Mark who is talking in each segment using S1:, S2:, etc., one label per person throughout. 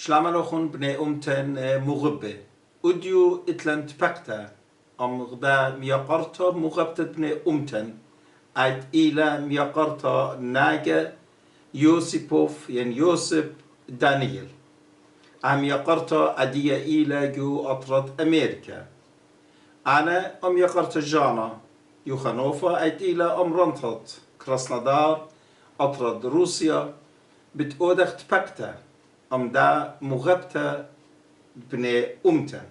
S1: شلاملوخن بني أمتن مغبة أديو إتلن تبقتا أم غدا ميقرتا مغبتت بني أمتن أيت إيلا ميقرتا ناجا يوسيبوف يعني يوسف دانييل أم يقرتا أديا إيلا جو أطرد أمريكا أنا أم يقرتا جانا يوخانوفا أيت إيلا أم رنطت كراسنودار أطرد روسيا بتأودخ تبقتا أم دا مغبتا بني أمتن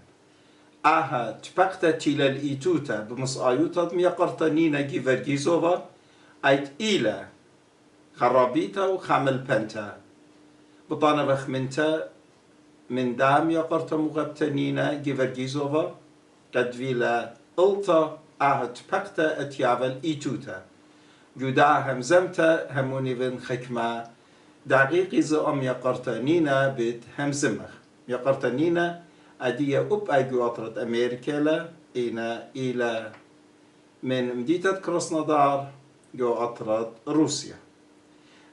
S1: آها تبقتا تيلا الإيتوتا بمصايوتا ميقرتا نينا جيفرجيزوفا أيت إيلا خرابيتا وخامل بنتا بطانا بخمنتا من دام يقرتا مغبتا نينا جيفرجيزوفا قد فيلا ألتا آها تبقتا اتيافل إيتوتا جودا همزمتا هموني بن خكما دقيقي زو أم يقرتا نينا بيت همزمخ يقرتا نينا أدية أب أجو أطرد أمريكا لا إلى من مدينة كراسنودار جو أطرد روسيا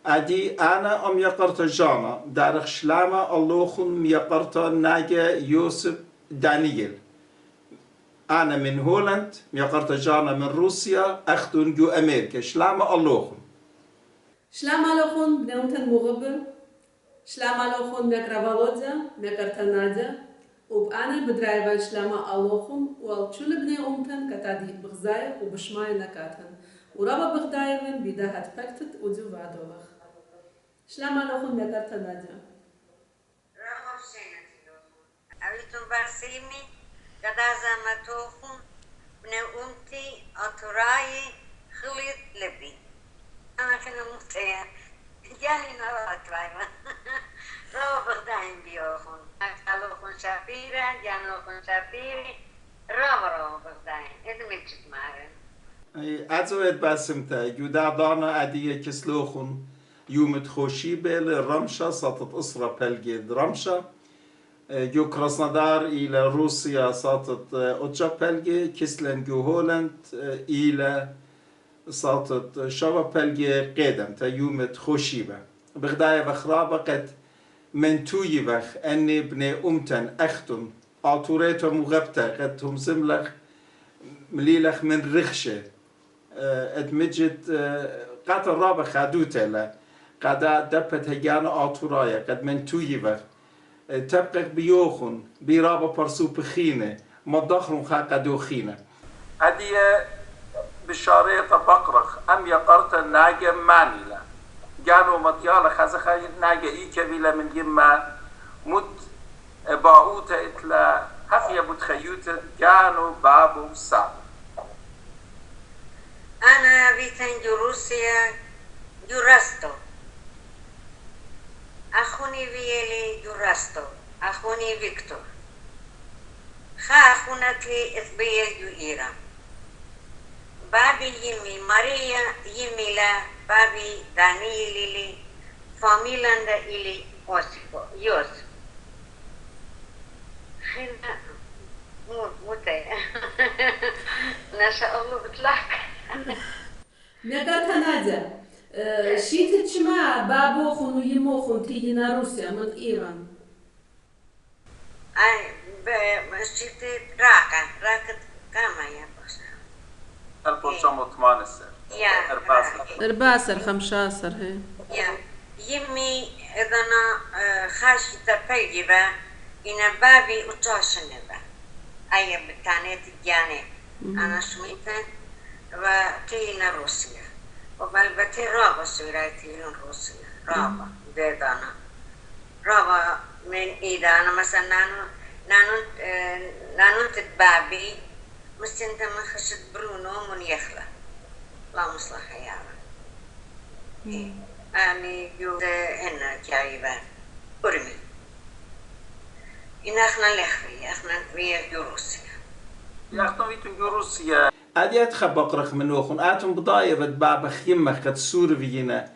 S1: أدي أنا أم يقرتا جانا دارخ شلاما اللوخن يقرتا ناجا يوسف دانييل أنا من هولند يقرتا جانا من روسيا أختون جو أمريكا شلاما اللوخن
S2: شلاما لوخن بنوتن مغبة شلاما لوخن مكرا فالودزا مكرتا نادزا وبأنا بدرايفا شلاما اللوخن والشول بني أمتن كتادي بغزايا وبشماي نكاتن ورابا بغدايفن بيداها تبكتت ودزو بعدوخ شلاما لوخن مكرتا نادزا
S3: رغم سينتي لوخن أبيتم برسيمي قدازا متوخن بني أمتي أطراي خليط لبي أنا كنا مطيع جاني نوات بايما رو بغداين بيوخن أكالوخن شابيرا جانوخن شابيري رو بغداين إذا ميتشت مارن
S1: أزويت باسمتا جودا دانا أدية كسلوخن يوم تخوشي بيل رمشة ساطت أسرة بلجيد رمشة جو كراسنودار إلى روسيا ساطت أوتشا بلجي كسلن جو هولند إلى ساطت شبا بلجي قدم تا يوم تخوشي با بغدايا بخرابة قد من توي بخ أني بني أمتن أختن آتوريتو مغبتا قد هم زملخ مليلخ من رخشة ادمجت قد الرابع خادوتا لا قد دبت Hagyana-Atouraya قد من توي بخ تبقى بيوخن برابا برسو بخينة مضخرون خاقة دوخينة هذه بشاريطة بقرخ أم يقرت ناجة مانيلا جانو مطيالة خزخة ناجة إيكابيلا من جمع مد باعوتا إتلا هفيا بتخيوتا جانو بابو سابو
S3: أنا بيتن روسيا جورستو أخوني فيلي جورستو أخوني فيكتور خا أخونتي إثبيل جو إيران بابي يمي ماريا يمي لا بابي دانييل إلي فاميلاندا إلي أوسيبو يوسف خينا موتة ما شاء الله بتلاك
S2: مكرتا نادزا شيتت شما بابوخن ويموخن تيجي نا روسيا من إيران
S3: أي شيتت راكت كما يا بس
S1: 1918
S2: إرباسر 15 هي
S3: يا يمي إذا أنا خاشة بيجبا إن بابي أتوشنبا أي بتانيت جاني أنا شميتن وتينا روسيا وبالبتي رابا سويراتي روسيا رابا ديدانا رابا من إيدانا مثلا نانو تتبابي مستنتا من خشت برونو من يخلى لا مصلحة يارا أني جود هنا جايبا أرمي إن احنا لخفي احنا في روسيا
S1: يا أخوي روسيا أديت خبقرخ منوخن آتم بضايا بتبع خيمة قد سور فينا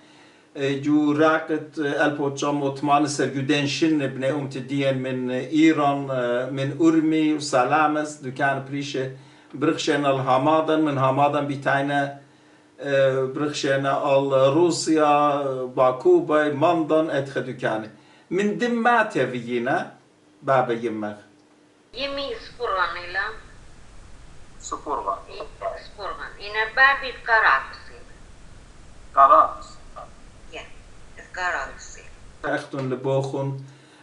S1: جو راكت 1918 جودين شن بني أمتدين من إيران من أرمي وسلامس دو كان بريشة برخشنا الهامادن من هامادن بتاعنا برخشنا روسيا باكوبا مندن ادخدو كان من دمات يا فينا بابا يمك
S3: يمي سبورغان إلا
S1: سبورغان
S3: سبورغان إنا بابي كاراكسي
S1: قراص
S3: يا كاراكسي
S1: أختن لبوخن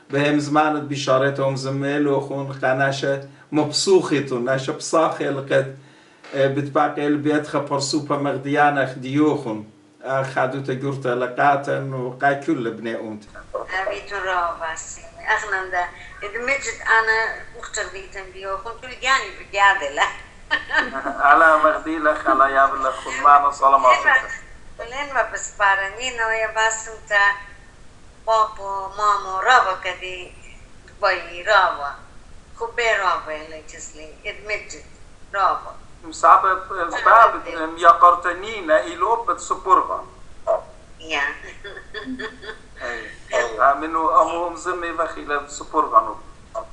S1: بهم زمانت بشارتهم زميلوخن قناشة مبسوخيتون ناشة بصاخي لقد بتباقي البيت خبرسوبة مغديانا خديوخن خادو تجورتا لقاتن وقا كل بني أونت
S3: أبي تراباسي أخنا دا إدمجت أنا أخترديتن بيوخن كل جاني بجادلة
S1: على مغديلة خلا يابل خلمانا صلمات
S3: لين ما بسبارني نويا باسمتا بابو مامو رابا كدي باي رابا خبي رابا اللي تسلي إدمجت رابا
S1: مسابة باب يقرتنينا إلوبة سبورغان
S3: يا
S1: منو أمهم زمي بخيلة سبورغانو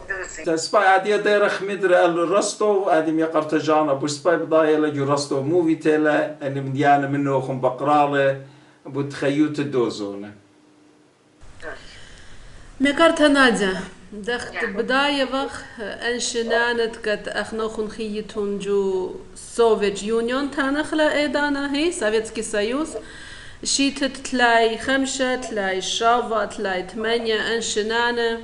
S3: دوسي
S1: سباي عادية دايرة خميدر الرستو ادم يقرتجانا بو سباي بضايلة جو رستو موفي تيلا اني مديانا منو خم بقرالة بو تخيوت الدوزونة
S2: مكارتا ناديا دخت بداية وخ انشنانت كت اخنوخن خيتون جو سوفيت يونيون تانخلا ايدانا هي سوفيتسكي سويوز شيتت تلاي 5 تلاي شافا تلاي 8 انشنانة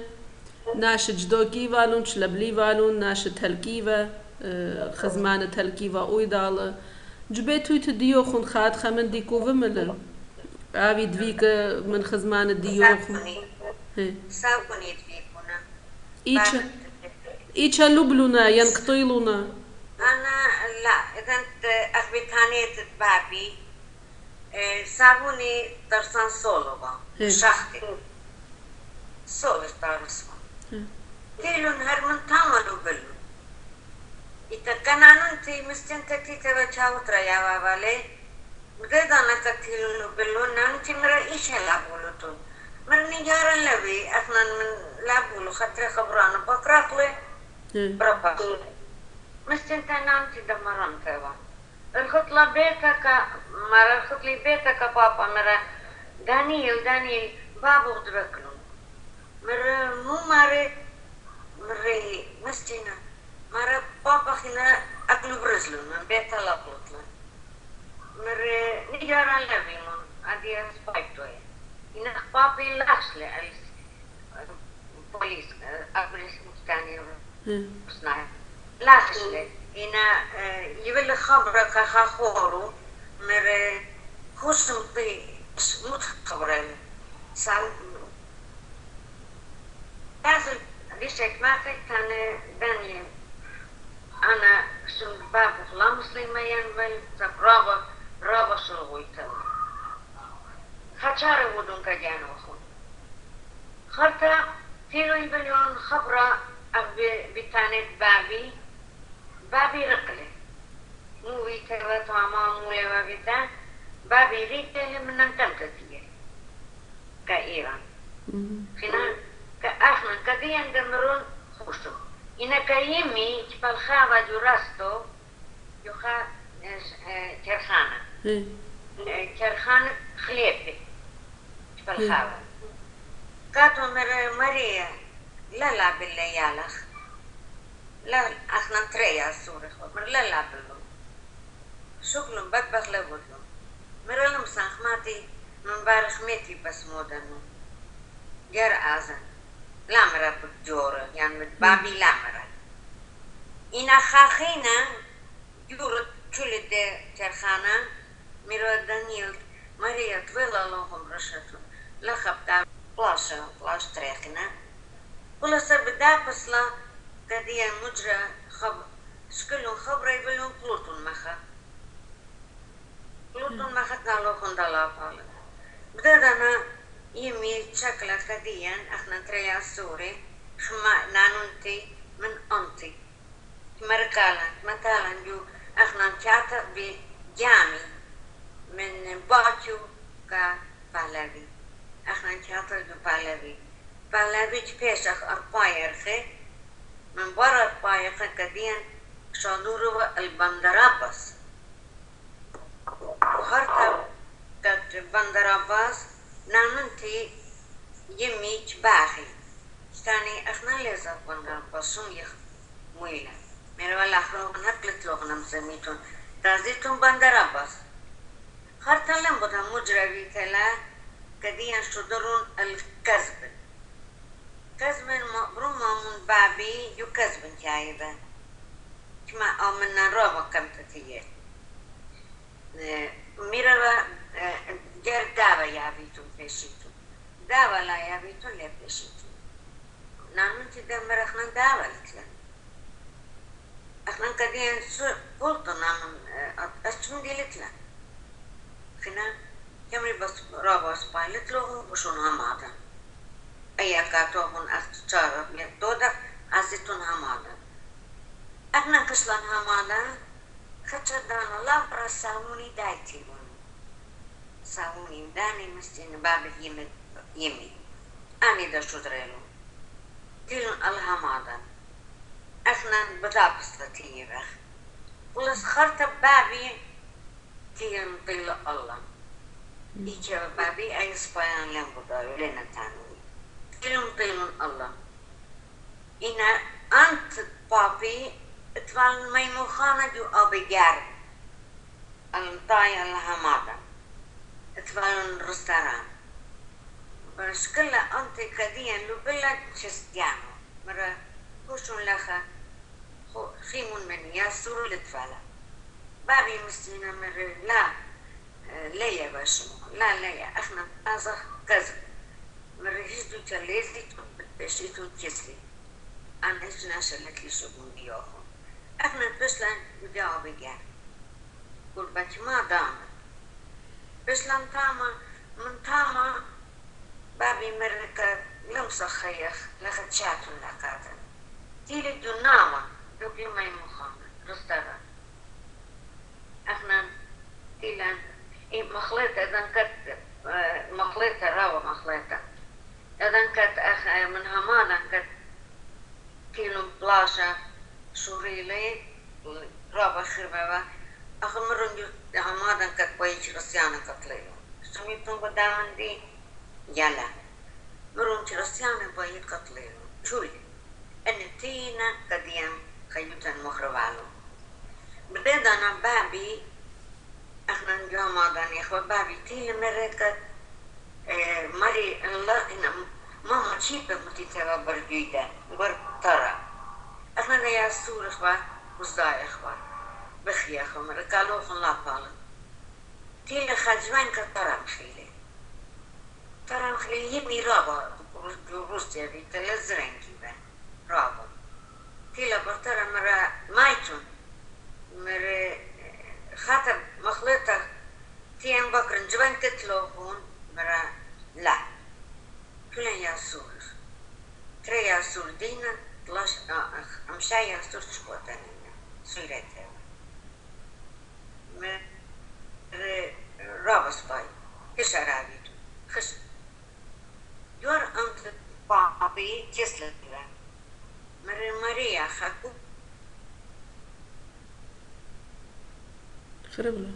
S2: ناش جدوكي والون شلبلي والون ناش تلكيفة خزمانة تلكيفة اويدالة جبيتو تديوخن خاد خمن ديكو وملل عابي دويك من خزمانة ديوخن
S3: ساوكني تفيكونا
S2: إيشا لبلونا ينقطيلونا
S3: أنا لا إذا أنت أخبتانيت بابي سابوني درسان سولوبا شختي سولش دارسوا تيلون هرمن تاملو بلو إذا كان أنتي مستنتكي Hagyana-Atouraya وابالي بدأ أنا تكتيلون بلو نانتي مرا إيشا لابولتون مرني جارا لبي أثناً من لابولو خطري خبرانا بقراقلي بربا مستنتا نانتي دمران توا الخطلة بيتك مرا الخطلي بيتك بابا مرا دانيل بابو دركلو مرا مو مري مستينا مرا بابا خنا أكلو برزلو من بيتا لابلوتلا مرا نجارا لبي من أدي أسبايتوية إن بابي لاشلي البوليس أبريس مستاني صناعي لاشلي إن يبل خبرك خاخورو مر خصم طي متخبرين سال لازم بيشك ما كان بني أنا شن باب خلا مسلمين بل رابا شلويته خشارة ودون كجانو خون خرطة تيلو يبلون خبرة بتانت بابي رقلي مو ويتوا تماما مولوا بيتا بابي ريته من ننتم كثير كإيران خنا كأحنا كديان دمرون خوشو إنا كيمي تبالخاوا جوراستو يوخا كرخانة كرخانة خليبي تبالخاوا كاتو ماريا لا بالليالخ لا احنا تريا سوري خبر لا بلو شغلهم بطبخ لبودلو مرلم سانخماتي من بارخ ميتي بس مودنو جار آزن لا مرا بجورة يعني بابي لا مرا إنا خاخينا جورة كل دي ترخانا مرا دانيل ماريا تويلا لهم رشتو لخبتا بلاش تريخنا بلاش بدا بسلا كديا مجرى شكلهم خبرة يبلون بلوتون مخا قالوا خندلا قال بدأنا يمي شكلها كديا احنا تريا سوري خما نانونتي من أنتي مركالا مثلا جو احنا تشاتا بجامي من باتشو كبالابي احنا تشاتا جو بالابي تبيشخ أربايرخي من برا أربايرخي كديا شانورو البندرابس وخرطة كت بندرابس نانونتي يميج باخي ستاني اخنا لازم بندم بسوم يخ مويلة ميرا والآخر نقلت لغنا مسميتون تازيتون بندر بس خرطلن بودم مجربي تلا كديان شدرون الكذب كذب برما من بابي يكذب جايبا كما آمنا رابا كم تتيه ميرا جر داوا يابيتون بشيتون داوا لا يابيتون لا بشيتون نانون تدم مرخنا داوا لتلن اخنا كديان قلتو نانون اشتون دي لتلن خنا كمري بس رابا سبايلت لهم وشون همادا ايا كاتوهن اختشارة لتودا عزيتون همادا اخنا كسلان همادا خطردان لا برا ساوني دايتيون ساوني داني مستين باب يمي اني دا شدريلو تيلون الهمادا اخنا بدابس لتيرخ ولس خرطة بابي تيلون طيل الله إيجا بابي أي سبايان لنبضايو لنتانوي تيلون الله إنا أنت بابي اتوال ميموخانة جو أبيجار الانطاي الهمادا اتوال رستوران برشكلا أنت كديا لبلا تشستيانو مرة خوشون لخا خيمون من ياسور لتفالا بابي مستينا مرة لا يا باشا لا يا احنا ازخ كذب مرهيزدو تليزي بشيتو تيسلي انا ايش ناشلت لي شغل ديوخو احنا بسلان يجاوب جا قربتي ما دام بسلان تاما من تاما بابي مركا لمسا خيخ لخد شاتون لكاتا تيلي دو ناما دوكي ما يمخانا رستارا احنا تيلان مخلطة إذا كانت مخلطة راوة مخلطة إذا كانت من همانا كانت كيلو بلاشة شوريلي رابع خربة أخمرون همانا كانت بيش رسيانا كتليلو سميتون بدامن دي يلا مرون رسيانا بيش كتليلو شولي أن تينا كديان خيوتا مخربالو بدأ أنا بابي احنا نجوا مادان يا اخوة بابي تيل مريكا ماري الله إن ماما تشيبه متيتها برجيدا برترى احنا يا سور اخوة مصداي اخوة بخي اخوة مركالو خلا بالا تيل خجوان كترى مخيلي ترى مخيلي يمي رابا روسيا بي تلزرين كيبا رابا تيل برترى مرا مايتون مرا خاطر مخلطة تيان بكرن جبان تتلوهون برا لا كلن ياسور تري ياسور دينا تلاش امشا ياسور تشكوتانينا سيرتها مر رابس باي كش عرابيتو خش يور انت بابي تسلتها ماريا خاكو
S2: خرب له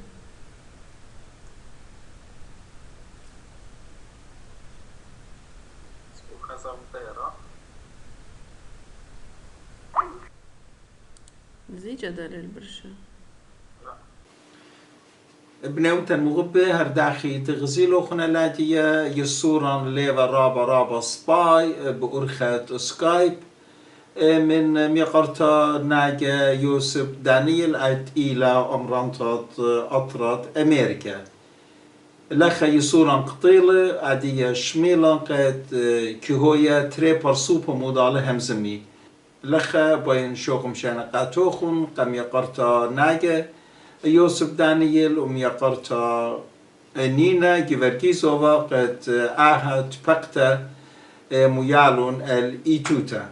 S2: زي جدال البرشا
S1: بنوتن مغبة هرداخي تغزيلو خنا لاتيا يسوران ليفا رابا سباي بأرخة سكايب من ميقرتا ناجا يوسف دانيل ات إلى أمرانتات أطرات أمريكا لخا يسوران قطيلة عدية شميلان قد كهوية تري برسوبة مودالة همزمي لخا باين شوكم شانا قاتوخن قم يقرتا ناجا يوسف دانيل وميقرتا نينا جيفركيزوفا قد آهت بقتا ميالون الإيتوتا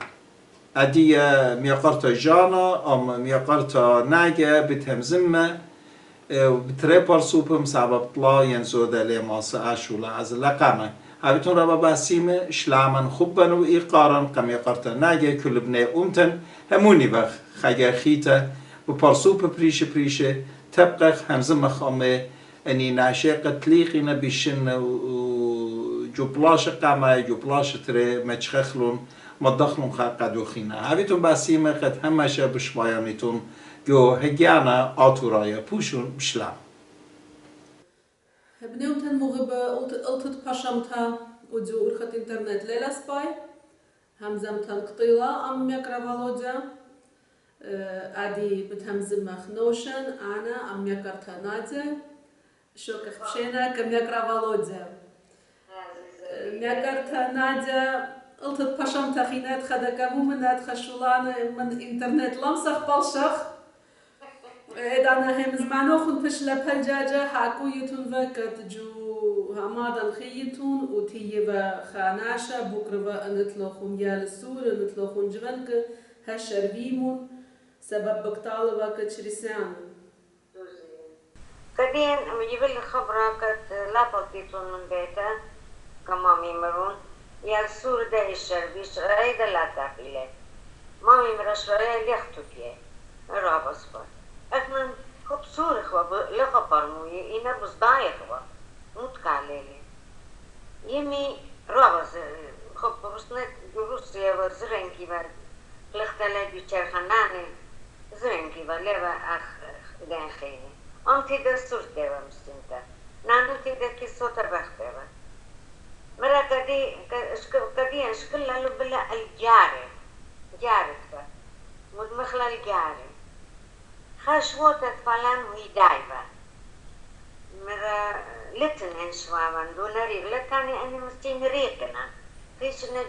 S1: أدية ميقرتا جانا أم ميقرتا ناجا بتهمزمة بتري برسوبم سبب طلا ينزودا لماس أشولا از لقامة هبتون ربا باسيمة شلامن خوبن و إيقارن قم يقرتا ناجا كل بني أمتن هموني بخ خجا خيتا ببرسوب بريشة تبقى همزمة خامة أني ناشي قتليقنا بشن و جو بلاش قامة جو بلاش تري متشخلون مدخلون خاقدو خينا هاويتون باسيمة قد همشا بشبايانيتون جو Hagyana-Atouraya بوشون بشلام
S2: بنيومتن مغبة قلتت باشمتا ودزو أرخت إنترنت ليلة سباي همزمتن قطيلة أم يقرأ فالوديا أدي بتهمزم مخنوشن أنا أم يقرأ نادية شوك خبشينا كم يقرأ فالوديا يقرأ نادية قلتت باشمتا خينات خدكمو منات خشولان من إنترنت لمسخ بالشخ أنا هم زمانوخن بشلا بهالجاجة حاكو يتون وكت جو همادا خيتون وتيبا خاناشا بكرة نتلوخن يال السور نتلوخن جبنك هالشربيمون سبب بقتال وكت شريسان
S3: كدين مجيب لي خبرة كت لا بلتيتون من بيتا كمامي مرون يال السور ده الشربي شراي ده لا تاقيله مامي مرا شراي ليختو كيه رابس بار احنا خب سوري خوا لغة برموية إنا بصدايا خوا متكاليلي يمي رابس خب بسنت روسيا وزرنكي بار لختلا بيشار خناني زرنكي بار لبا أخ دين خيني أنتي دا سور ديوا مستنتا نانتي دا كي صوتا بخ ديوا مرا كدي أشكل لالو بلا الجاري جارتك مدمخلا الجاري خشوتت فلان وهي دايبة مرا لتن انشوامن دوناري لكاني أني مستين ريقنا فيشنا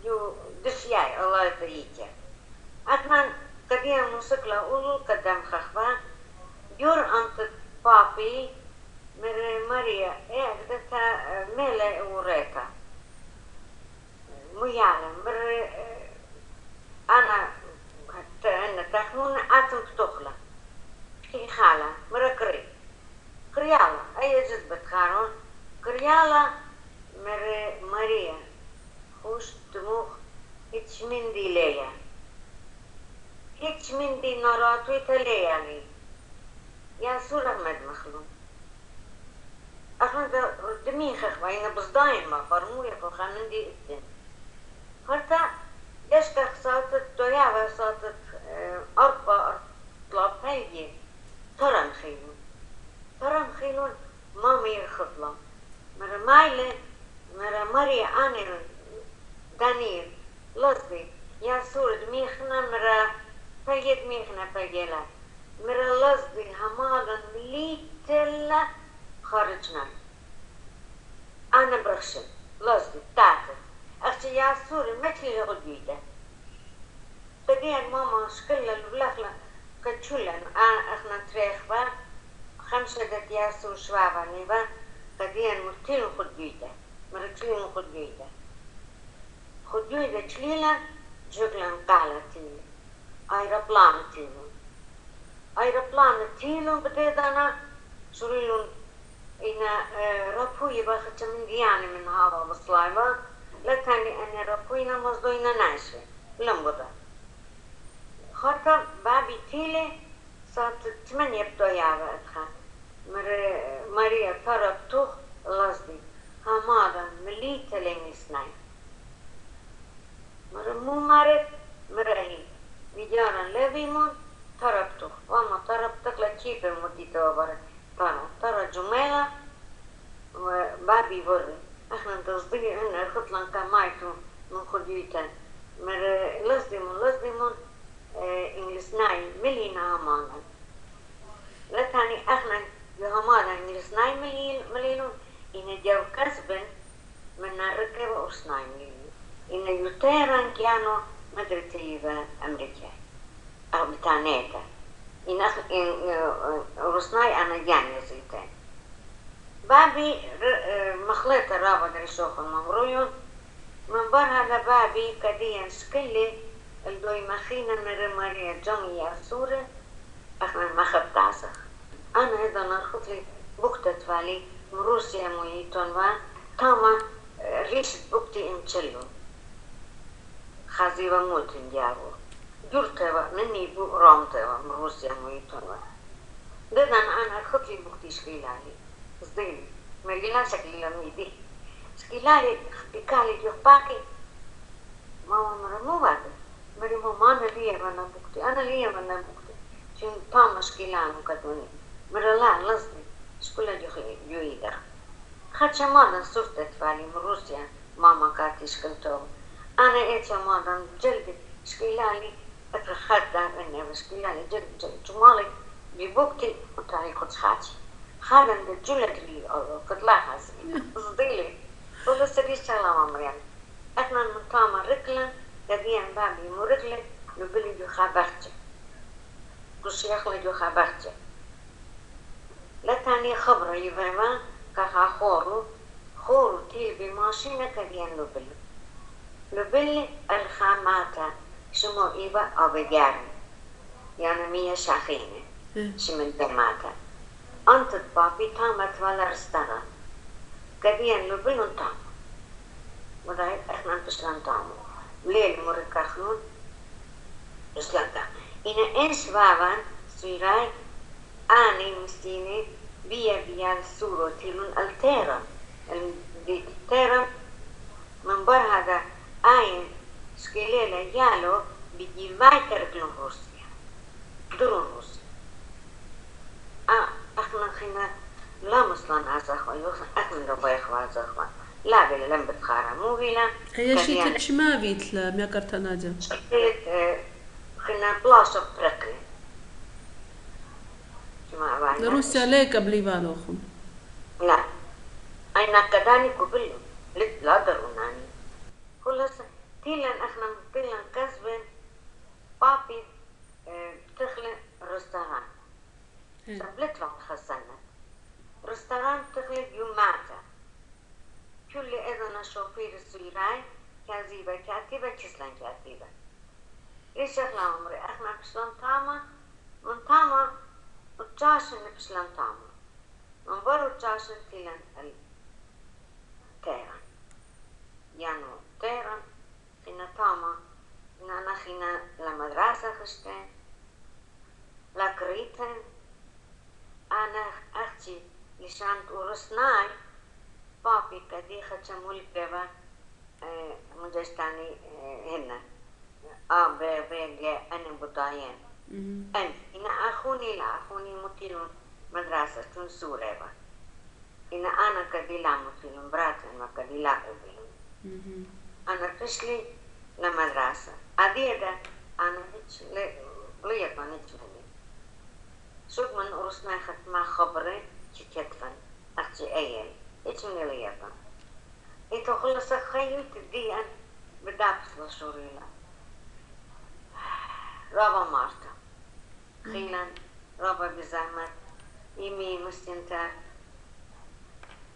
S3: جو دشياي الله يطريجة أتمنى كديا موسيقى أولو قدام خخبا جور أنت بابي ماريا أقدتها ميلا وريكا ميالا أنا أنا تخمون أتم بتخلى كي خالة مرة كريالة أي جد بتخانون كريالة ماريا خوش دموخ هيتش من دي ليا هيتش من دي ناراتوي تليا لي يا سور أحمد مخلوم أحمد دميخ أخوة بصداين ما فرموية فخانن دي الدين فرتا ليش كخصاتت دويا وصاتت أربع أطلاب هايجي ترم خيلون مامي يرخطلا مرا مايلة مرا ماريا آني دانير لصبي يا سور دميخنا مرا فايد ميخنا فايدلا مرا لصبي همالا مليتلا خارجنا أنا برخشن لصبي تاعتت أختي يا سوري مثلي غديدة تدين ماما شكلها البلاخلة كتشولا احنا تريخبا خمسة دات يا سور شوابا نيبا تدين مرتين خديدة مرتين خديدة تشليلا جوغلان قالة تيلي ايروبلان تيلو بديدانا شريلون إنا رابو يبا ختمين دياني من هوا بصلايبا لكاني أنا رابوينا مصدوينا ناشي لمبدا خاطر بابي تيلي صارت 8 بدويابة أدخل ماريا طرب توخ لازدي همادا مليتا ليني سناي مو مارد مرهي بيجانا لبيمون طرب توخ وما طرب تقلا تشيب مديتا وبرد ترى جميلة وبابي وري احنا تصدقي ان خطلان كمايتو من خديتا لازديمون انجلسناي ملينا همانا لكاني احنا يهمانا انجلسناي ملينون إن جو كسبن من ركب أرسناي مليون إن يطيران كيانو مدرتيبا أمريكا أو بتانيتا إن أرسناي أنا جاني زيتين بابي مخلطة رابط رشوخ الممرويون من برها لبابي كديا شكلي الدوي مخينا من ماريا جميع سورة أخنا مخب تعسخ أنا إذا نرخط لي بوكتة فالي مروسيا مويتون وان تاما ريشت بوكتي انشلون خازيبا موتن جابو جورتوا نني بو رامتوا مروسيا مويتون وان ددان أنا خط لي بوكتي شكيلالي صدقني مريلا شكلي لميدي Skilali, pikali johpaki. Mama mara muvada. Mari mama ana lievana bukti, ana lievana bukti. Sin taama skilanu kaduni. Mara la lasni, skula juida. Khacha madan surtet vali Russia, mama kati skalto. Ana echa madan jaldi skilali اتخذها اني مسكينة جد جمالي ببوكتي وتاعي كنت خاتي خالا الجلد اللي تطلعها صديلي والله سري السلام مريم احنا من طامة رجلة قديم بابي مرجلة نبلي جو خابرتي كل يخلي جو خابرتي لا تاني خبرة يفهمها كها خورو تيل بماشينة قديم نبلي الخاماتة شمو إيبا أو بجارن يعني مية شاخينة شمن دماتا أنت بابي تامت ولا رستغل قديا نبلون تام وضعي إحنا نتشلن تامو ليل مركخنون تشلن تام إنا إنش بابان سويراي آني مستيني بيا السورو تيلون التيرا التيرا من بر هذا آين سكيليلا يالو بيجي وايتر كلون روسيا درون روسيا احنا خينا لا مصلان عزاخوا احنا ربايخوا عزاخوا لا بلا لم بتخارا مو بلا
S2: هي شي تشما بيتلا ميكرتا ناديا
S3: شكيت خينا بلاشة بركلي
S2: روسيا ليك قبلي بالوخم
S3: لا اينا كداني قبلو لا دروناني خلاص تيلان احنا تيلان كسبن بابي تخلق رستوران سبلت لهم خزنة رستوران تخلق يوماتا كل اذن شوفير السويراي كذيبة كاتبة كسلان كاتبة ايش اخلا عمري احنا بشلان تاما من تاما وتجاشن بشلان تاما من برو تجاشن تيلان التيران يعني تيران خينا تاما إن أنا خينا لمدرسة خشتين لقريتين أنا أختي لشان ورسناي بابي كدي خشمول بيبا مجستاني هنا بيجي أنا بداين أن إن أخوني مطيلون مدرسة تنسورة با إن أنا كدي لا مطيلون براتن ما كدي لا قبلون أنا تشلي لمدرسة أديدا أنا هيك ليا نيجي شوف من أرسنا خد ما خبرة كتفن أختي أيل هيك من ليا إنت خلص خيلت دي أن بدابس لشوريلا رابا مارتا خيلا رابا بزحمة يمي مستنتا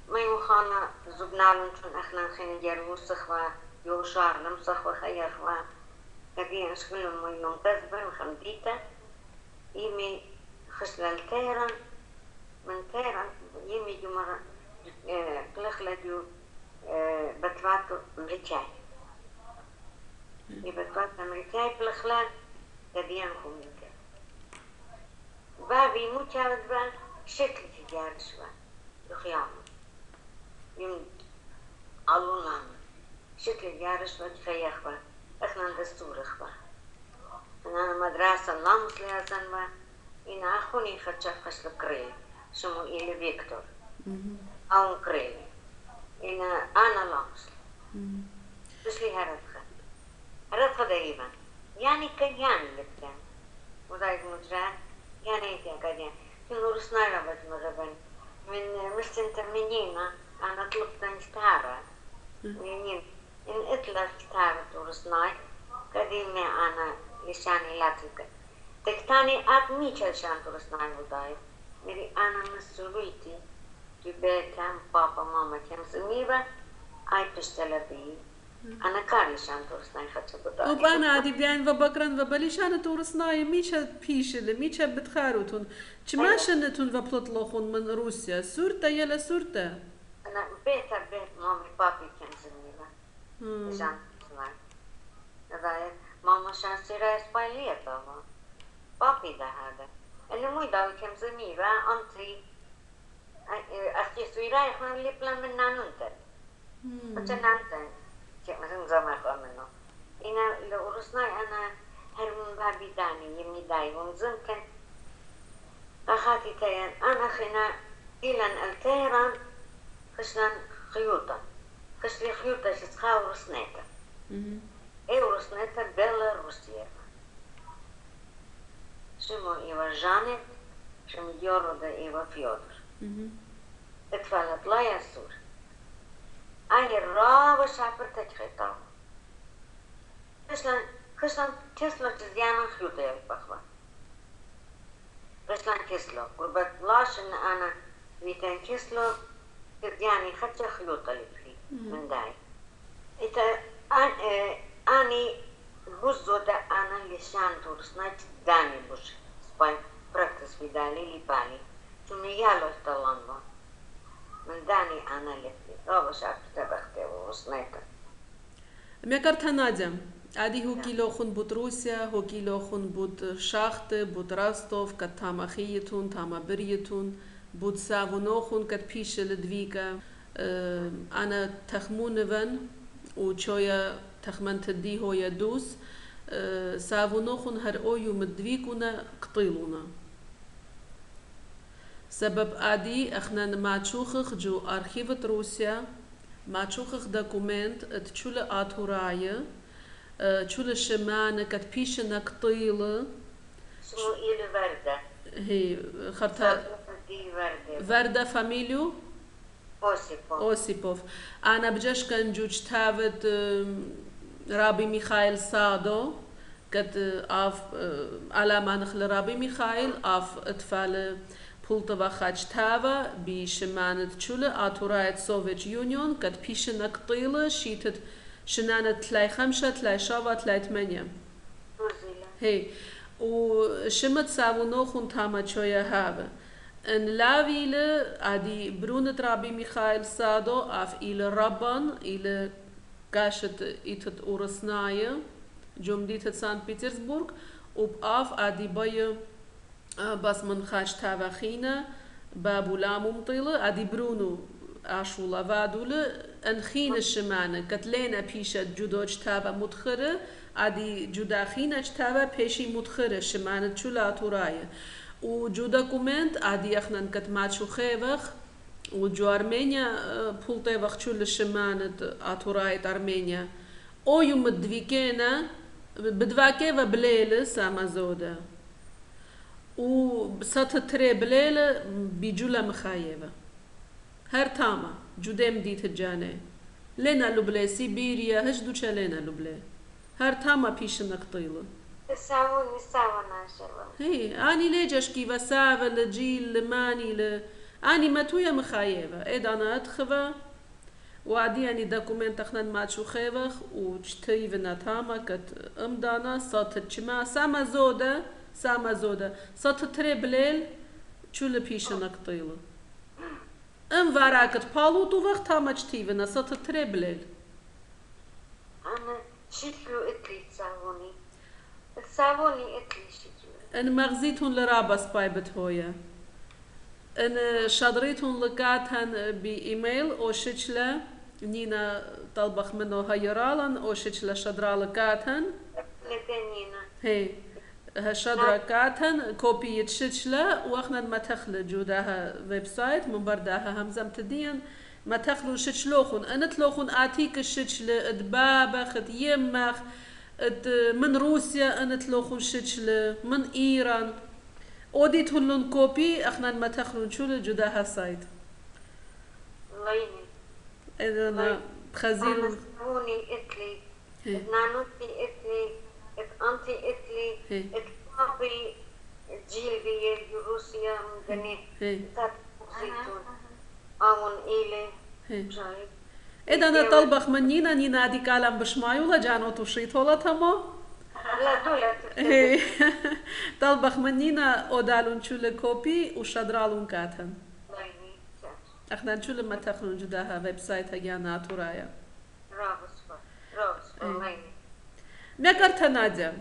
S3: ما يوخانا زبنالون شون أخنا خينا جارو سخوا يوشار لم سخوا خيا خوا كدي أشكلون ميلون كذبا خمديتا يمي خشلال تيران من تيران يمي جمرة بلخلديو بتواتو مريكاي بتواتو مريكاي بلخلان كدي أنكم مريكاي بابي مو كانت بان شكل تجار شوا يخيامو يمد علونا شكل جارش وتخيخ با احنا دستور اخبا انا مدرسة اللامس لازن با إن أخوني خدشاف خشل كريل شمو إلي فيكتور أو كريل إن أنا لامس بس لي هردخ دايما يعني كيان لبتان وذاك مجرى يعني إنتي أكاديان كنو رسنا ربط مغبن من مستنت منينا أنا طلبت نستعرى منين إن إطلع استعرى ورسناي قديمة أنا لساني لا تلك تكتاني أدمي شان ورسناي وضاي مري أنا مسؤوليتي تبيتام بابا ماما كم سميبا أي تشتغل بي أنا كاري شان ورسناي خدش وضاي
S2: وبأنا عادي بيان وبكرن وبليشان ورسناي ميشة بيشل ميشة بتخاروتون شماشنتون وبلطلخون من روسيا سورتا يلا سورتا
S3: أنا بيت مامي بابي كم سميبا شان ورسناي هذا ماما شان سيرا إسبانية بابا بابي ده هذا اللي مو يداوي كم زميرة أنتي أختي سويرا إحنا اللي بلا من نانونتر فتنانتا مثلا زمان منه إنا لو رسنا أنا هرمون بابي داني يمي داي ومزمكن أخاتي تيان أنا خنا إلى التهران خشنا خيوطة خشلي خيوطة شتخاو رسنيتا إيه رسنيتا بيلاروسيا شمو إيوا جانت شمو يورو إيوا فيودر اتفلت لا يسور أني رابا شابر تجخيطاو خشلان تسلو تزيانا خيوطة يبخوا خشلان تسلو قربت لاش إن أنا ويتن تسلو تزياني خدشة خيوطة لبخي من داي إتا أني بوزو دا أنا لشان تورسنايت داني بوش سباي براكتس في دالي لبالي توني يالو استلانبو من داني أنا لفلي رابا شابر تبختي ورسنايتا
S2: ميكارتا نادя عادي هو كيلو خون بوت روسيا هو كيلو خون بوت شاخت بوت راستوف كت تاما خيتون تاما بريتون بوت سافونو خون كت بيش لدويكا أنا تخمونفن وشويا تخمن تدي هو يدوس سافونو خون هر أويو مدويكونا قطيلونا سبب عادي اخنا ما تشوخخ جو أرخيفة روسيا ما تشوخخ دوكومنت تشولا آتورايا تشولا شمانة كت بيشنا قطيلة
S3: شنو إلى وردة
S2: هي خرطة
S3: دي وردة
S2: وردة فاميليو
S3: أوسيبوف
S2: أنا بجاش كان جوج تافت رابي ميخائيل سادو كت آف على ما نخل رابي ميخائيل آف أطفال بولتوا خاج تافا بشمانة تشولا آتوراية سوفيت يونيون كت بيشنا قطيلة شيتت شنانة تلاي خمسة تلاي شابا تلاي ثمانية هي وشمت سافونو خون تاما شوية هذا ان لاويل عادي برونة رابي ميخائيل سادو اف إلى ربان إلى قاشت إيتت أورسنايا جمديتت سانت بيترسبورغ وبآف عادي بايا بس من خاش تاواخينا بابو لامو مطيلة عادي برونو عاشولا فادولة انخين الشمانة كتلينا بيشت جودوش تابا متخرة عادي جوداخينا تابا بيشي متخرة شمانة تشولا آتورايا وجو دوكومنت عادي اخنا كتماتشو خيوخ وجو أرمينيا بولتيوخ تشول الشمانة آتوراية أرمينيا او يوم الدويكينا بدواكيوه بليلة ساما زودا وسات تري بليلة بيجولا مخايوه هر تاما جودم ديت الجاني لنا لبلي سيبيريا هجدو چا لنا لبلي هر تاما بيشنا قطيلة
S3: ساوون ناشرة
S2: هي أني ليجش كيفا سافا لجيل لماني أني ماتويا مخايفة إيد أنا أدخفة وعدي أني دوكومنت أخنان ماتشو خيفخ وجتيفنا تاما كت أمدانا صوت تشما ساما زودا صوت تري بليل چول بيشنا قطيلة ام وراكت بالو تو وقت تاما جتيفنا صوت تري بليل
S3: أنا شكلو إتلي تساووني إتلي شكلو
S2: ان مغزيتون لرابس بايبت هويا ان شادريتون لقاتهن بإيميل او شكله نينا طلبخ منه هيرالن او شكله شادرا لقاتهن
S3: لتنينا
S2: هي هالشادرا قاتهن كوبي شكله واخنا ما تخلو جوداها ويب سايت من برداها همزم تدين ما تخلو شكلوخن انا تلوخن اتيك الشكله ادبابخ يمخ من روسيا أنا تلوخون شكل من إيران أوديت هلون كوبي أخنا ما تخلون شو جداها سايت
S3: ليني
S2: إذا أنا خزير
S3: أنا إتلي نانوتي إتلي أنتي إتلي إتقابل جيل بيه روسيا مدني تاتزيتون أون إيلي جاي
S2: إذا أنا طلبخ من نينا عادي كلام بشمايولا جانو توشيت ولا تمو
S3: لا دولا
S2: طلبخ من نينا أودالون شول كوبي وشادرالون كاتن احنا نشول ما تخلون جداها ويب سايت Hagyana-Atouraya
S3: رابس
S2: ميكارتا نادя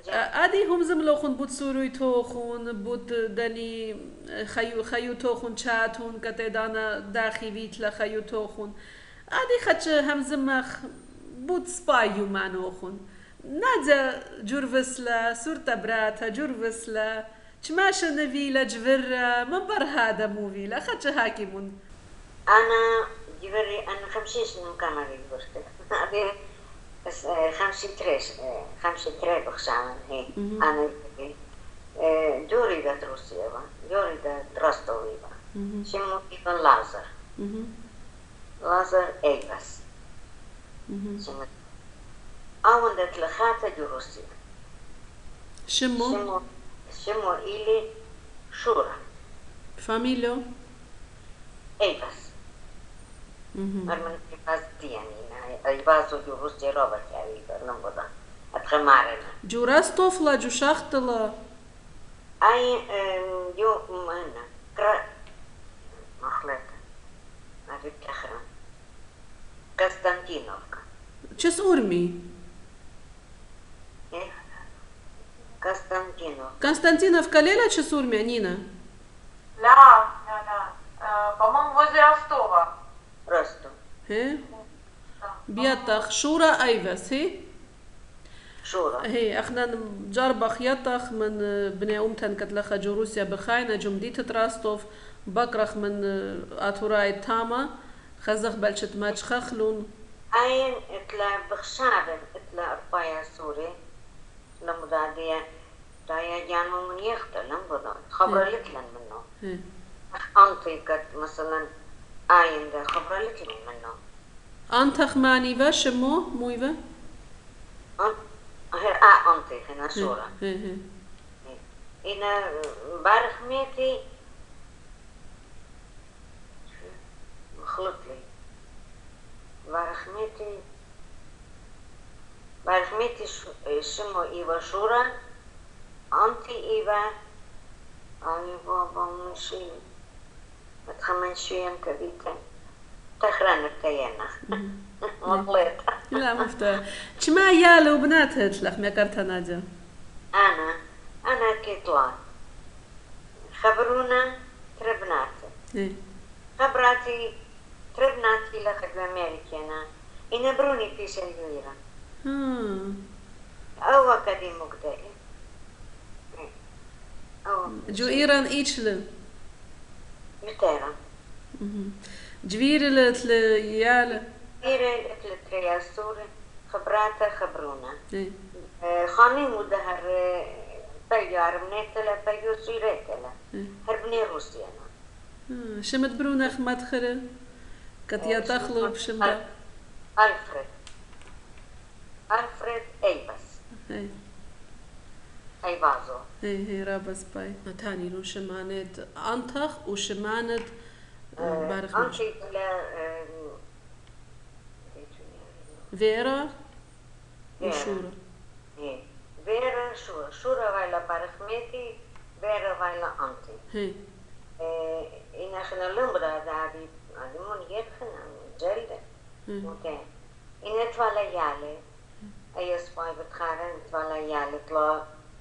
S2: عادي هم زملوخون بود سوروي توخون بود دني خيو توخون چاتون كتدانا داخي ويتلا خيو توخون عادي خدش همزمخ بود سبايو معنوخن نادزا جورفسلا سورتا براتا جورفسلا چماش نفيلا جفرة من بر هذا موفيلا خدش هاكيمون
S3: أنا جبري أنا 50 سنة كاميرا جبرت هذه بس 53 بخشان هي أنا جوري دا روسيا جوري دا راستوي شمو إيفان لازر لازر إيباس شمو أول دا تلخاتة جروسيا
S2: شمو
S3: إلي شورا
S2: فاميلو
S3: إيباس مرمن إيباس دياني إيباسو جروسيا روبرت يعني نمبضا أتخمارنا
S2: جوراستوف لا جوشاختلا
S3: أي جو مهنا كرا مخلطة ما في بتخرم كاستانتينوفكا
S2: چس أورمي
S3: إيه كاستانتينوف
S2: Константиновка Леля چس أورمي نينا
S4: لا по-моему, возле Ростова.
S3: رستو
S2: هي بياتخ شورا أيفاس هي
S3: شورا
S2: هي احنا جربخ يطخ من بني أمتن كتلخ جوروسيا بخاينة جمديت تراستوف بكرخ من أتوراي تاما خزخ بلشت ماتش خخلون
S3: أين إتلا بخشابن إتلا أربايا سوري لما دايا جانو من يختل لما خبر لتلن منه
S2: هي
S3: أنتي قد مثلا أين ده خبر لتلن منه
S2: أنتخ مانيفا شمو مويفا
S3: أنتي هنا شورا
S2: هي
S3: هنا بارخ ميتي مخلط لي بارخ ميتي شمو إيوا شورا أنتي إيوا أي بابا منشي أتخمن شوية كبيتا تخرن بتيانا مطليتا
S2: لا مفتاح چما يالو بناتها تلخ ميكرتها ناديا
S3: أنا كيطلع خبرونا تربناتي
S2: هي
S3: خبراتي تربناتي لخدمة أمريكانا إنا بروني في سلويرا أو كدي مقدئي أو
S2: جو إيران إيشل
S3: يتيرا
S2: جوير يال
S3: إيران إتلتريا سوري خبراتا خبرونا
S2: هي
S3: خاني مدهر بيار منيتلا بيو سيريتلا هربني روسيانا
S2: شمت برونخ مدخرة كتيا تخلو بشمدا
S3: ألفريد إيباس
S2: هي
S3: أيبازو
S2: هي رابس باي تاني لو شمانت أنتخ وشمانت بارخ مش
S3: أنتي لا
S2: فيرا وشورا
S3: فيرا شورا وايلا بارخميتي فيرا وايلا أنتي
S2: هي
S3: إن إحنا لمبرا دابي أدمون يرخنا جلدة ممكن إن توالا يالي أي سباي بتخارن توالا يالي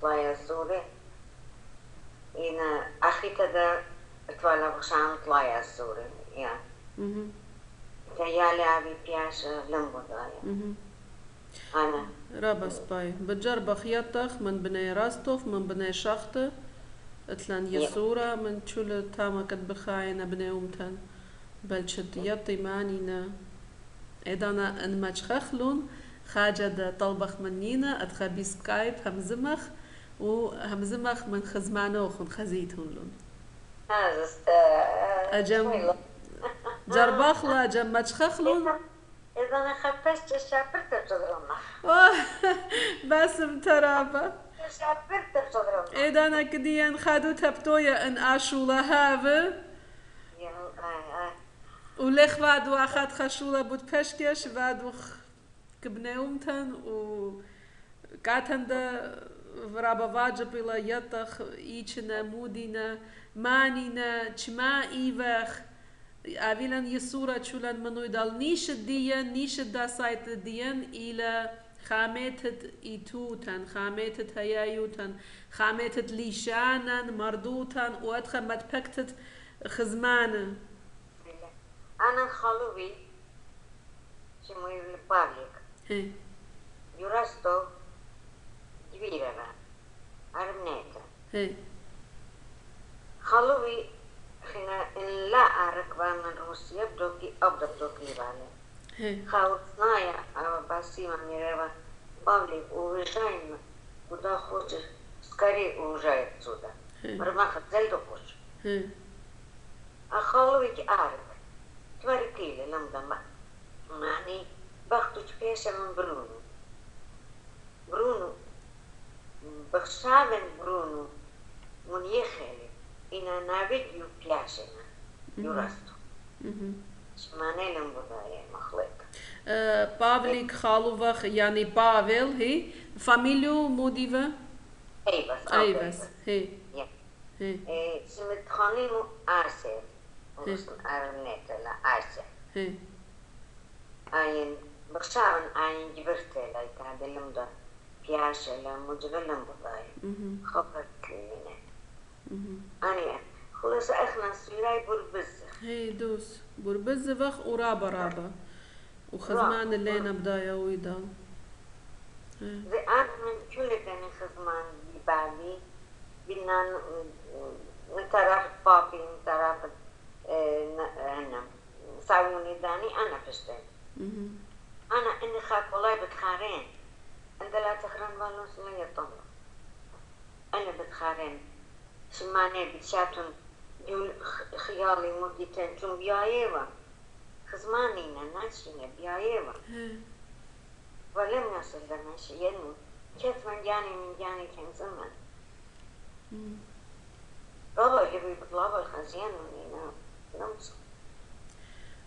S3: طلا يسوري إن أخي تدا توالا بخشان طلا يسوري يا تيالي أبي بياش لمبرا أنا
S2: رابس باي بجرب خياطخ من بني راستوف من بني شخطة اتلان يسورة من تشول تاما كد بخاينة بني أمتن بلشت يطي مانينا إدانا ان ماتشخخلون خاجة دا طلبخ منينا اتخبي سكايب همزمخ وهمزمخ من خزمانوخن خزيتون لون أجم جرباخلا أجم ماتشخخلون
S3: إذا أنا خفشت شابرت بصدرنا
S2: باسم ترابا
S3: شابرت بصدرنا
S2: إذا أنا كديان خادو تبتويا إن آشولا هاوه وليخ وادو أخاد خشولا بود پشکش وادو كبنيومتن وكاتن دا ورابا واجبلا يطخ إيچنا مودينا مانينا چما إيوخ أبيلن يسورة شولن منو يدال نيش دا سايت ديان إلى خامتت إيتوتن خامتت هيايوتن خامتت ليشانن مردوتن وأدخل متبكتت خزمانن
S3: أنا خلوي мой Павлик. Юрастов, Двирова, Армнета. Халуви хина لا أركبا من روسيا بدوكي بالي. خاوتنايا باسي мамирева Павлик уезжаем куда хочешь, скорее уезжай отсюда. Мармаха зельдо хочешь. А халуви арк. Тварикили ламдама. Мани бахтуч пеша من برونو بخشابن برونو من يخلي إنا نابد يبياشنا يراستو شماني لنبضايا مخلق
S2: Pavlik Khaluvach, yani Pavel, he? Familiu Modiva?
S3: Eivas. Simit-Khanimu Arser. Urusun Arneta la Arser. Ayin بخشاون عين جبرتي لا يتعدلم ده بياشة لا مجرلم بضاي خبرت لينا أنا خلاص إحنا سلاي بربزة
S2: هي دوس بربزة وخ ورابا وخزمان اللينا بدايا ويدال
S3: زي أنا من كل كان خزمان ببالي بدنا نتعرف بابي نتعرف أنا ساووني داني أنا فشتين أنا إني خاف والله بتخارين أنت لا تخرن بالوس لا يطمع أنا بتخارين شماني بتشاتون يقول خيالي مدتين تون بيايوا خزمانينا ناشينا بيايوا ولم نصل لنا شيء كيف من جاني كان زمان بابا اللي بيطلبوا الخزيان منينا نمسك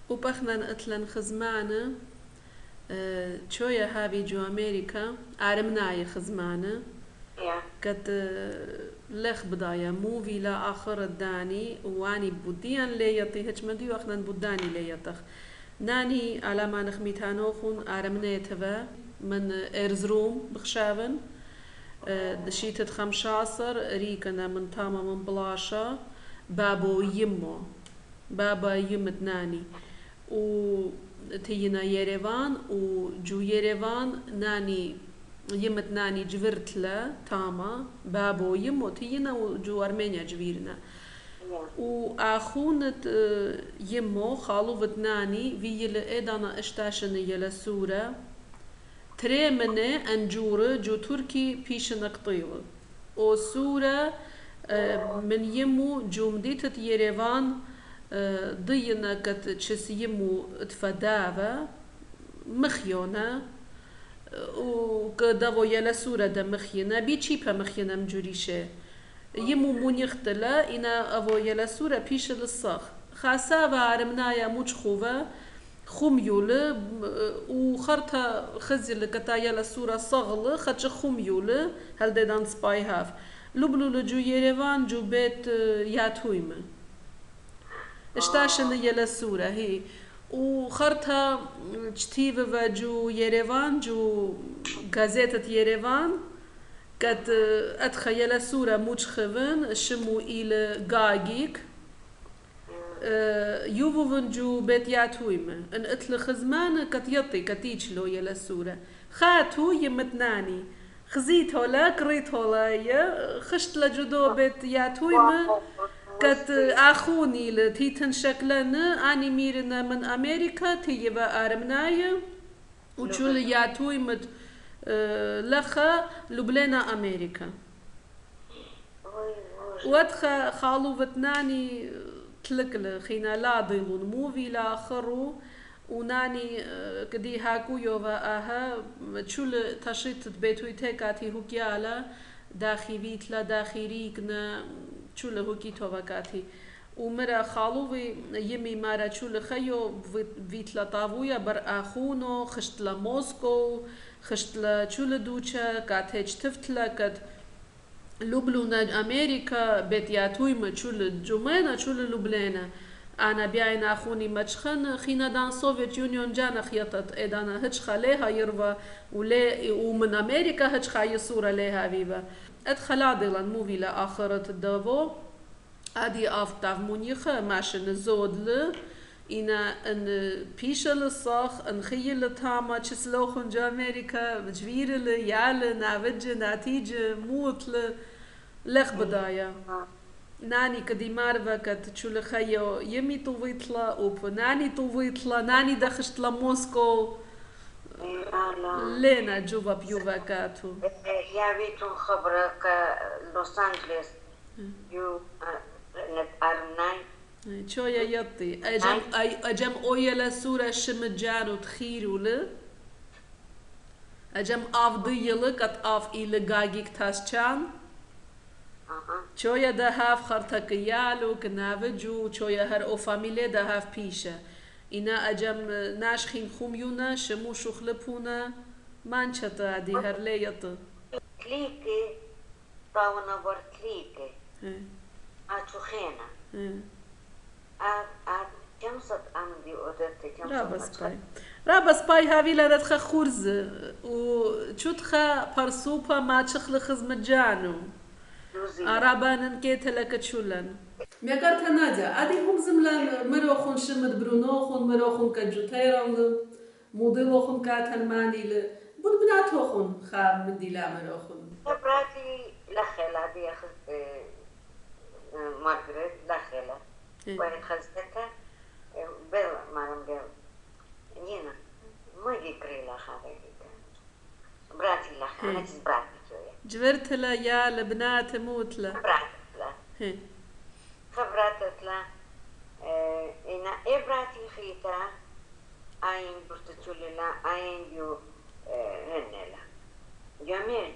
S2: وبخنا أتلن خزمانة شوية هابي جو أمريكا عرمناي خزمانة كت لخ بداية موفي لا آخر الداني واني بوديان ليطي هج مديو أخنا بوداني ليطخ ناني على ما نخميتانوخون عرمنيتها من إرزروم بخشابن دشيتت 15 ريكنا من تاما من بلاشا بابو يمو بابا يمت ناني وتينا يريفان وجو يريفان ناني يمت ناني جبرتلا تاما بابو يمو تينا وجو أرمينيا جبيرنا وآخونت يمو خالوفت ناني في إدانا اشتاشن يلا سورة تريمني أنجورة جو تركي بيشن قطيوة وسورة من يمو جو مديتت يريفان ضينا كت تشسيمو تفداوا مخيونا وكدافو يلا سورة دا مخينا بيتشيبا مخينا مجوريشه يمو مونيختلا إنا أفو يلا سورة بيش للصاخ خاصة وعرمنايا مجخوفة خميولة وخرطها خزل كتا يلا سورة صغل خدش خميولة هل دان سباي هاف لبلو لجو يريفان جو بيت ياتويمة اشتاشن يلا سورة هي وخرطها جتيفة وجو يريفان جو غازيتة يريفان كت أتخيل سورة مجخفن شمو إلى غاقيك يوفوفن جو بيت ياتويمة ان اتل خزمان كت يطي كتيجلو يلا سورة خاتو يمتناني خزيت هولا كريت هولا خشت لجدو بيت ياتويمة كت آخوني لتيتن شكلن اني ميرنا من أمريكا تيبا آرمنايا وشول ياتويمة لخا لبلنا أمريكا وادخا خالو فتناني تلكل خينا لا ضيلون موفي لا آخرو وناني كدي هاكو يوفا آها تشول تشيت بيتوي تكاتي هوكيالا داخي بيتلا داخي ريكنا تشول هوكي توفاكاتي ومرا خالو يمي مارا تشول خيو بيتلا طاويا بر آخونو خشتلا موسكو خشتلا تشول دوچا كاتهج تفتلا كد لبلونا أمريكا بيت ياتويمة تشول جمينة تشول لبلانا أنا بيعين أخوني مجخن خينا دان سوفيت يونيون جانا خيطت إدانا هجخا ليها يروا ومن أمريكا هجخا يصورة ليها بيبا أدخلا ديلان موفي لآخرة الدافو أدي أفتاف مونيخة ماشن الزودل إنا أن بيشل الصاخ أن خيل تاما تشسلوخن جامريكا بجوير يال نافج ناتيج موت لخ بدايا ناني كديمار وكت تشول خيو يمي طويتلا وب ناني طويتلا ناني دخشت لموسكو لينا جوبا بيوفا كاتو
S3: يا بيتون خبرك لوس أنجلوس يو نتقرناي
S2: شوية يطي أجم أويلا سورة شمجانو تخيرو أجم أفضي قد أف إلى غاقيك تاسچان شوية دهاف خرطك يالو كنافجو شوية هر أو فاميلي دهاف بيشة إنا أجم ناشخين خوميونا شمو شخلبونا مانشتا دي هر ليطي
S3: تليكي طاونا برتليكي أتوخينا جمصت أمدي أودرتي
S2: رابس باي هاوي لردخ خورز وشوتخا برسوبا ما تشخل خزمجانو أرابان كيت لك تشولن ميقرت ناديا أدي هم زملان مروخون شمد برونوخون مروخون كجوتيرون موديلوخون كاتن مانيل بود بناتوخون خاب من ديلا مروخون
S3: براتي لخلا دي أخذ مارغريت لخلا وين خزتها بل مارم بل نينا ما يقري لخا براتي لخا أنا براتي
S2: جبرت لا يا لبنات موت لا
S3: خبرت لا إنا إبراتي خيتا أين برتجول لا أين يو هنلا جميل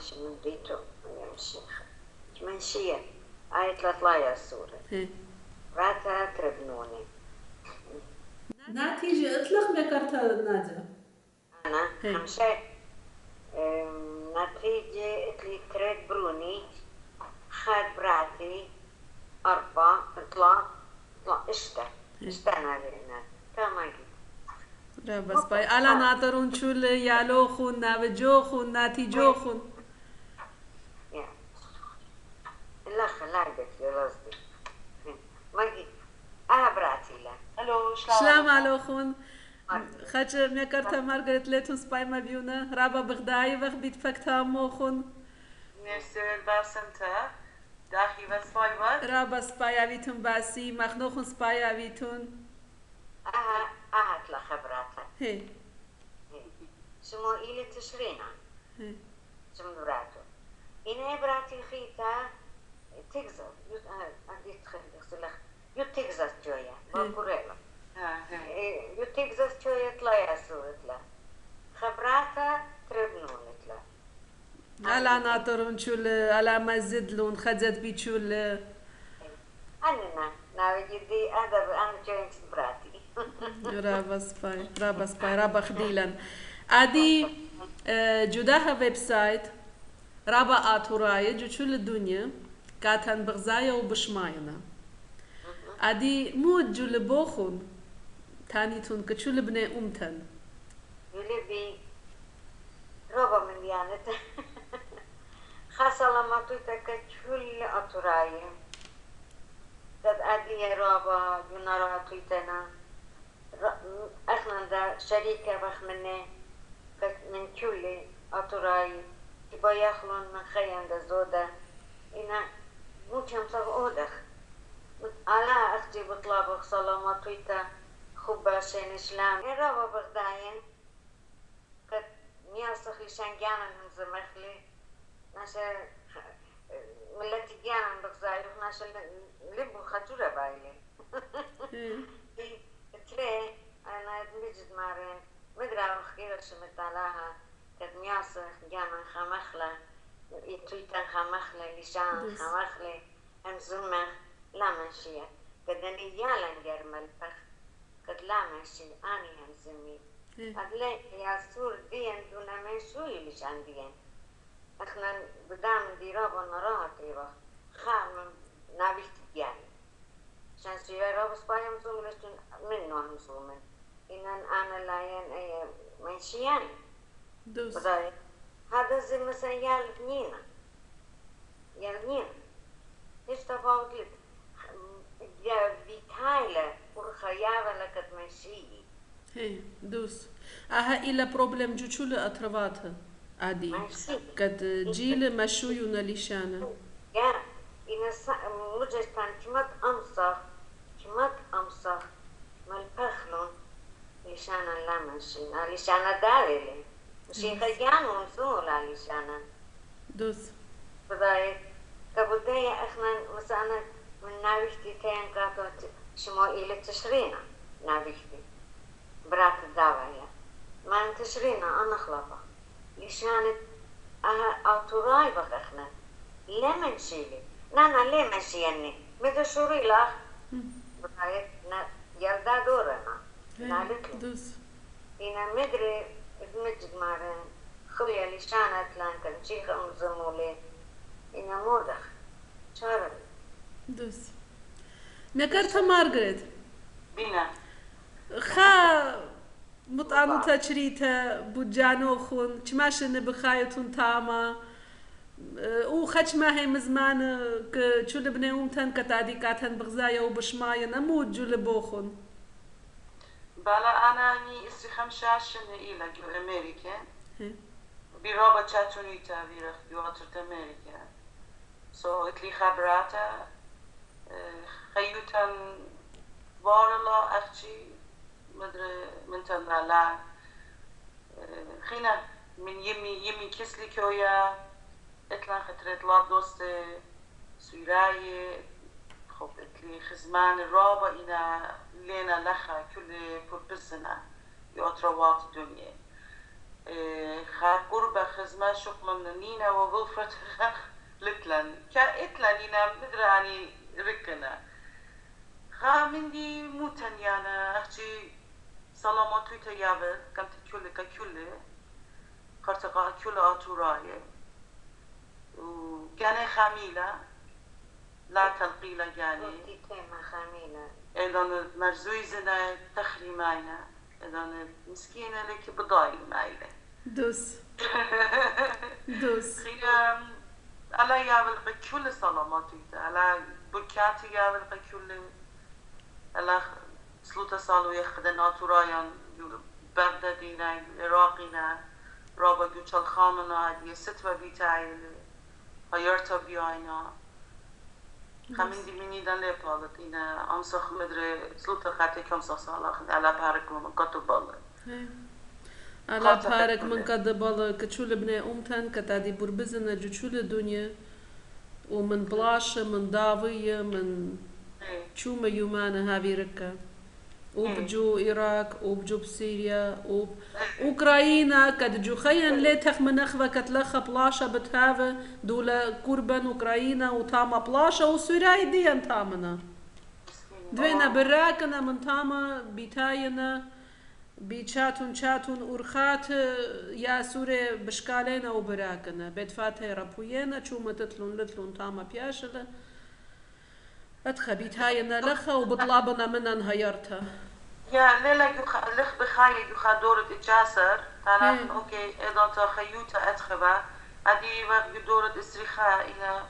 S3: شمن ديتو يمشي شمن شيء آية لا السورة راتا تربنوني
S2: نتيجة اطلق بكرتا ناديا
S3: أنا همشي نتيجة اللي تريد بروني خد براتي أربعة اطلع اشتنا لنا تماجي
S2: بس باي على ناطرون شول يالوخون نابجوخون ناتيجوخون
S3: لا خلاقك يا رزدي ماجي أنا براتي لا
S4: الو
S2: سلام عليكم خاچ ميكرتا مارغريت ليتون سباي ما بيونا رابا بغداي وقت بيت فكتا موخون
S4: نرسل باسمتا داخي وسباي وات
S2: رابا سباي اويتون باسي مخنوخون سباي اويتون
S3: تلا خبراتها
S2: هي
S3: سمو إلي تشرينا سمو براتو إنه براتي خيتا تكزر عندي تخلق يو تكزر جويا بانكوريلا يو تكزر جويا تلا ياسو تلا خبراتها تربنون تلا
S2: على ناطرون شول على مزدلون خزت بيتشول
S3: أنا ناوي جدي أنا جوينت براتي
S2: رابا سباي رابا خديلا ادي جداها ويب سايت رابا آتورايا جو شول الدنيا كاتن بغزايا وبشماينا ادي مود جو لبوخون تانيتون كتشول بني امتن
S3: يلبي رابا من يانت خاصة لما تويتك كتشول آتورايا داد ادي رابا يونارا تويتنا اخنا دا شريكة بخمني من كل آتوراي تبا يخلون من خيان دا زودا إنا موكم صاف أودخ على أختي بطلابك سلامة تويتا خوبا شين إسلام إرابا بغداين قد نياسخ لشانجانا من زمخلي ناشا ملتي جانا بغزايو ناشا لبو خجورة بايلي تلي أنا مجد مارين مدرا خير شمتالاها قد نياسخ جانا خمخلا تويتا خمخلا لشان خمخلا أنزمخ لا ماشية قد أني يالا نجرمل بخ قد لا ماشي أني هنزمي قد لا يا سور دين دون من شوي لشان دين احنا بدام ديرابا نراها تيبا خام نابلت يعني عشان سيرا رابا سبايا مزوم لشتون منو همزومن إنن أنا لاين أي منشيان بداية هذا زي مثلا يالبنينا ايش تفاوت لك أديا بيتايلة ورخيابة لكت مشي
S2: هي دوس إلا بروبلم جوشول أترواتها عادي
S3: ماشي
S2: قد جيل مشويونا ليشانا
S3: يا إن مجستان كمت أمسخ مالبخلون لشانا لا ماشينا لشانا داريلي مشي خيان ومسولا لشانا
S2: دوس
S3: بداية كبداية إحنا مثلا من ناويشتي تين كاتو شمو إلى تشرينا ناويشتي برات الدعوة ما تشرينا أنا خلافة لشانت أوتوراي بق إحنا لمن شيلي نانا لمن شيني مدى شوري لاخ بداية يردا دورنا نالك
S2: دوس
S3: إنا مدري مجد مارن خليا لشانت لانكن شيخ أمزمولي إنا مودخ شارل
S2: دوس نكرتها مارغريت
S4: بينا
S2: خا مطعنو تشريتا بوجانو خون چماشن بخايتون تاما او خچ ما هي مزمان ك چول بنيوم تن كتادي كاتن بغزايا وبشمايا نمود جول بوخون
S4: بالا أنا ني استخم شاشن إلى جو أمريكا برابط چاتونيتا بيرخ يواترت أمريكا سو اتلي خبراتا خيوتن وارلا أختي مدري من تنالا خينا من يمي كسلي كويا اتلان خطرت لاب دوست سويراي خب اتلي خزمان رابا إنا لينا لخا كل بربسنا يوتروات الدنيا خا قرب خزمان شق منينا وغلفت لتلن كاتلن إنا مدري عني ركنا خا مندي موتن يانا أختي سلاماتوي تيابل كمت كل قرتقا كل آتورايا وكان خميلة لا تلقيلة يعني إذن مرزوي زنا تخريماينا إذن مسكينة لك بضاي مايلة
S2: دوس دوس
S4: خيام على يابل بكل سلاماتوي على بكاتي يابل بكل على سلوطة سالو يخدن آتورايان بغدادينا عراقينا رابا جوچال خامنا هدیه ستوه بیتایل هایرتا بیاینا خمین دی منیدن لیپالت اینا امسخ مدره سلوطة خاطی کمسخ سالاخ على بارك من قطو بالا
S2: على بارك من قطو بالا كچول بني امتن كتادي بربزنا جوچول الدنيا ومن بلاشة من داوية من شوما يومانا هاوي ركا وبجو إيراك وبجو بسوريا وأوكراينا كد جو خيان لي تخ منخوة كتلخة بلاشة بتهاوة دولا كوربان أوكراينا وتاما بلاشة وسوريا ديان تامنا دوينا براكنا من تاما بيتاينا بيشاتون أورخات يا سوري بشكالينا وبراكنا بيتفاتها رابوينا شوما لتلون تاما بياشلة أتخبيت هاي لخا وبطلابنا منها انهيرتها
S4: يا ليلة لخ بخاية يخا دورة إجاسر تعرف أوكي إذا تخيوتا أتخبا أدي وقت دورة إسريخا إلى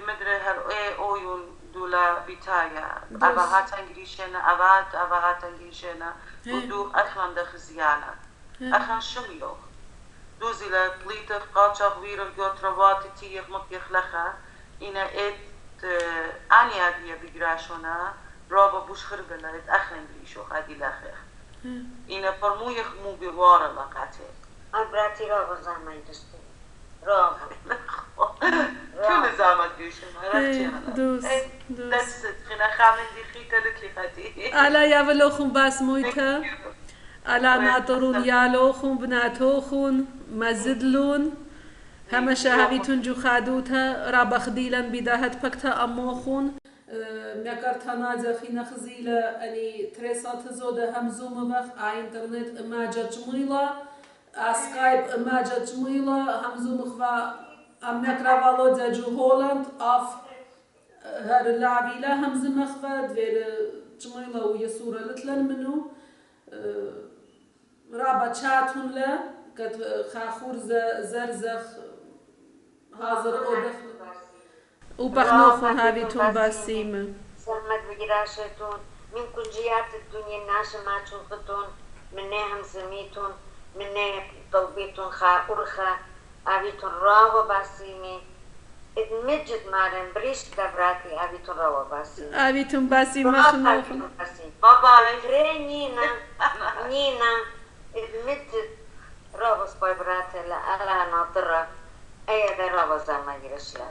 S4: مدري هر إيه أويون دولا بيتايا أباهات إنجليشينا أباهات إنجليشينا ودو أخلان دخزيانا أخلان شميوخ دوزي لطليتف قاچاق ويرغ يوتروات تيغ مطيخ لخا إنا إد أني أديا بيجراشونا رابا بوش خربلا أخلن بيشو هادي الأخير إنا فرمويخ مو بوارا لقاتي
S3: أبراتي رابا زمان دستي رابا
S4: كل زمان بيشو عرفتي أنا
S2: دوس
S4: دست خنا خامن دي خيطة لكلي خاتي
S2: على يابلوخم باس مويتا على ناطرون يالوخم بناتوخون مزدلون همه شهویتون جو خادوتا را بخدیلن بداهت پکتا اموخون مكرتها نادزا خينا خزيلة أني تريسات زودة هم زوم وقت إنترنت إماجة جميلة سكايب إماجة جميلة هم زوم خوا أمنكرا والودزا جو هولاند أف هر اللعبيلة هم زوم خوا دوير جميلة ويسورة لتلن منو رابا تشاتون لا كت خاخور زرزخ هازر أودخ وبخنوخون هاويتون باسيمة
S3: محمد بجراشتون من كليات الدنيا الناس ما تشوفتون منهم سميتون من طلبيتون خا أبيتون راوة باسيمي ادمجت مارن بريش دبراتي أبيتون راوة باسيمي
S2: أبيتون باسيمة خنوخ
S3: بابا غير نينا ادمجت راوة سبايبراتي لألا ناطرة أي ذا راوة زمان يرشلا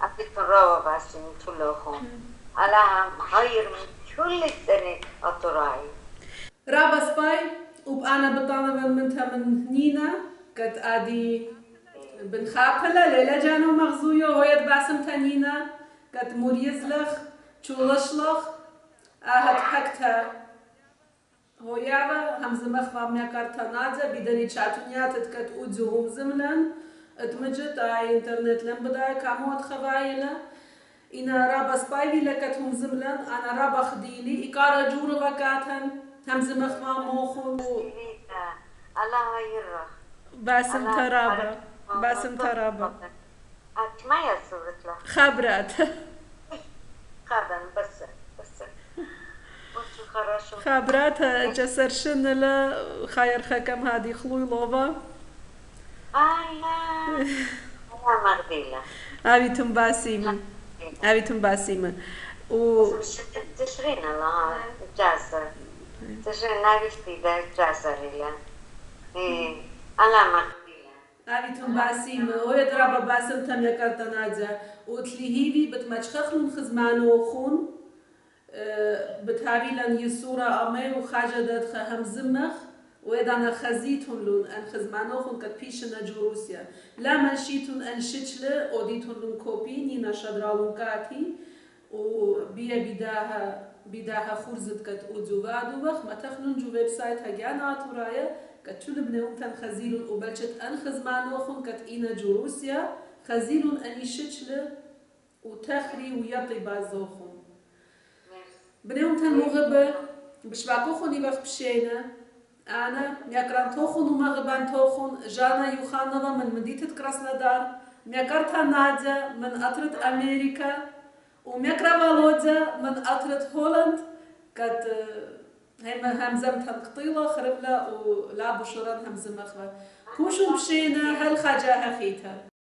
S3: أبيتون راوة باسيمي تلوخون ألا خير من كل سنة أطراي
S2: رابا سباي وبأنا بطالبا منتها من نينا قد أدي بن خاقلة ليلة جانو مغزوية ويد باسم تنينا قد مريزلخ تشولشلخ أهد حكتها هويابا همز مخفى ميكارتا نادزا بيدني تشاتونيات تكت أودزوهم زملن اتمجت آي انترنت لن بداي كاموت خوايلة إنا رابا سبايفي لكتهم زملن أنا رابا خديلي إكارا جورو وكاتن همز مخفى موخو
S3: الله يرخ
S2: باسم ترابا باسم ترابا
S3: ما يصورت له
S2: خبرات
S3: خادن بس
S2: خبرات جسرشن لا خير خكم هذه خلويلوفا
S3: الله مغديلة
S2: أبيتم باسيمة أبيتم باسيمة
S3: تشرين الله جاسر تشرين ناقشتي ده جاسر إلا الله مغديلة
S2: أبيتم باسيمة ويدرب باسم تم يكرتا نادزا وتليهيبي بتمشخخلون خزمانو خون بتهابيلن يسورة أمي وخاجدت خهم زمخ ويدانا خزيتون لون أن خزمانوخون قد بيشنا جوروسيا لا منشيتون أن شتشل أوديتون لون كوبي نينا شدرالون كاتي وبيا بداها خورزت قد أودزوغادو بخ ما تخلون جو ويب سايت Hagyana-Atouraya قد تلبنهم تن خزيلون وبلشت أن خزمانوخون قد إينا جوروسيا خزيلون أن يشتشل وتخري ويطي بازوخون بنيهم تن مغبة بشباكوخون يبخ بشينا أنا ميكران توخون ومغبان توخون جانا يوخانوفا من مدينة كراسنودار ميكرتا نادزا من أطرة أمريكا وميكرا فالودزا من أطرة هولند قد همزم تنقطيلة خربلا ولا بشوران همزم أخوة كوشو بشينا هل خاجاها خيتها